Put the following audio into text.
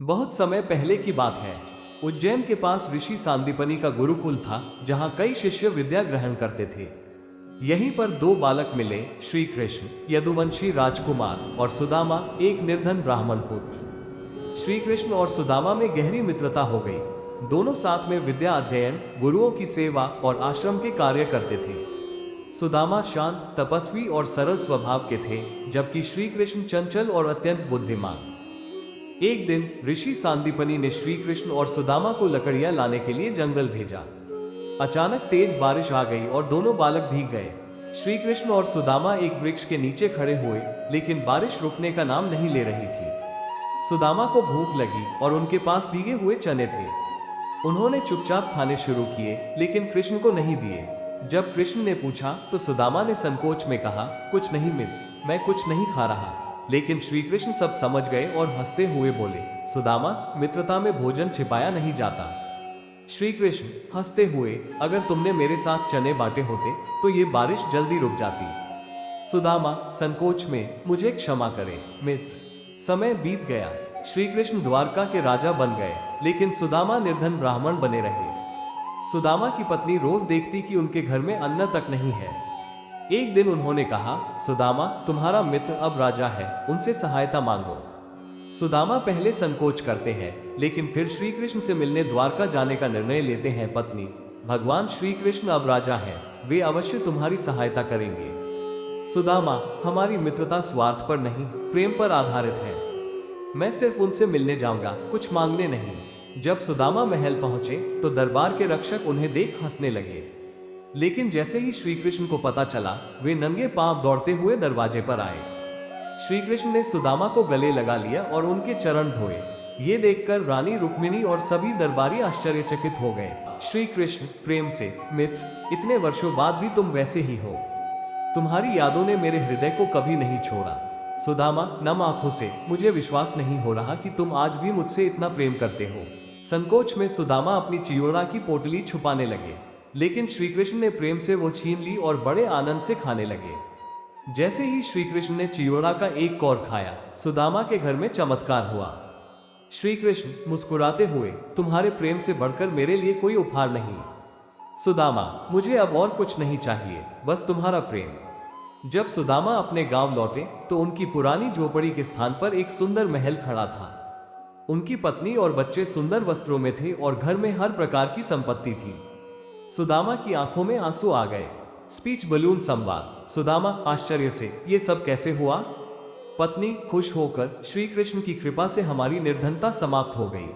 बहुत समय पहले की बात है। उज्जैन के पास ऋषि सांदीपनि का गुरुकुल था, जहां कई शिष्य विद्या ग्रहण करते थे। यहीं पर दो बालक मिले, श्री कृष्ण यदुवंशी राजकुमार और सुदामा एक निर्धन ब्राह्मण पुत्र। श्री कृष्ण और सुदामा में गहरी मित्रता हो गई। दोनों साथ में विद्या अध्ययन, गुरुओं की सेवा और आश्रम के कार्य करते थे। सुदामा शांत, तपस्वी और सरल स्वभाव के थे, जबकि श्री कृष्ण चंचल और अत्यंत बुद्धिमान। एक दिन ऋषि सांदीपनि ने श्री कृष्ण और सुदामा को लकड़ियां लाने के लिए जंगल भेजा। अचानक तेज बारिश आ गई और दोनों बालक भीग गए। श्री कृष्ण और सुदामा एक वृक्ष के नीचे खड़े हुए, लेकिन बारिश रुकने का नाम नहीं ले रही थी। सुदामा को भूख लगी और उनके पास भीगे हुए चने थे। उन्होंने चुपचाप खाने शुरू किए, लेकिन कृष्ण को नहीं दिए। जब कृष्ण ने पूछा तो सुदामा ने संकोच में कहा, कुछ नहीं मित्र, मैं कुछ नहीं खा रहा। लेकिन श्री कृष्ण सब समझ गए और हंसते हुए बोले, सुदामा, मित्रता में भोजन छिपाया नहीं जाता। श्री कृष्ण हंसते हुए, अगर तुमने मेरे साथ चने बांटे होते तो ये बारिश जल्दी रुक जाती। सुदामा संकोच में, मुझे क्षमा करें मित्र। समय बीत गया। श्री कृष्ण द्वारका के राजा बन गए, लेकिन सुदामा निर्धन ब्राह्मण बने रहे। सुदामा की पत्नी रोज देखती कि उनके घर में अन्न तक नहीं है। एक दिन उन्होंने कहा, सुदामा, तुम्हारा मित्र अब राजा है, उनसे सहायता मांगो। सुदामा पहले संकोच करते हैं, लेकिन फिर श्री कृष्ण से मिलने द्वारका जाने का निर्णय लेते हैं। पत्नी, भगवान श्री कृष्ण अब राजा हैं, वे अवश्य तुम्हारी सहायता करेंगे। सुदामा, हमारी मित्रता स्वार्थ पर नहीं, प्रेम पर आधारित है। मैं सिर्फ उनसे मिलने जाऊंगा, कुछ मांगने नहीं। जब सुदामा महल पहुंचे तो दरबार के रक्षक उन्हें देख हंसने लगे। लेकिन जैसे ही श्री कृष्ण को पता चला, वे नंगे पांव दौड़ते हुए दरवाजे पर आए। श्री कृष्ण ने सुदामा को गले लगा लिया और उनके चरण धोए। ये देखकर रानी रुक्मिणी और सभी दरबारी आश्चर्यचकित हो गए। श्री कृष्ण प्रेम से, मित्र, इतने वर्षों बाद भी तुम वैसे ही हो। तुम्हारी यादों ने मेरे हृदय को कभी नहीं छोड़ा। सुदामा नम आंखों से, मुझे विश्वास नहीं हो रहा कि तुम आज भी मुझसे इतना प्रेम करते हो। संकोच में सुदामा अपनी चियोड़ा की पोटली छुपाने लगे, लेकिन श्री कृष्ण ने प्रेम से वो छीन ली और बड़े आनंद से खाने लगे। जैसे ही श्री कृष्ण ने चियोड़ा का एक कौर खाया, सुदामा के घर में चमत्कार हुआ। श्री कृष्ण मुस्कुराते हुए, तुम्हारे प्रेम से बढ़कर मेरे लिए कोई उपहार नहीं। सुदामा, मुझे अब और कुछ नहीं चाहिए, बस तुम्हारा प्रेम। जब सुदामा अपने गांव लौटे तो उनकी पुरानी झोपड़ी के स्थान पर एक सुंदर महल खड़ा था। उनकी पत्नी और बच्चे सुंदर वस्त्रों में थे और घर में हर प्रकार की संपत्ति थी। सुदामा की आंखों में आंसू आ गए। स्पीच बलून संवाद। सुदामा आश्चर्य से, ये सब कैसे हुआ? पत्नी खुश होकर, श्री कृष्ण की कृपा से हमारी निर्धनता समाप्त हो गई।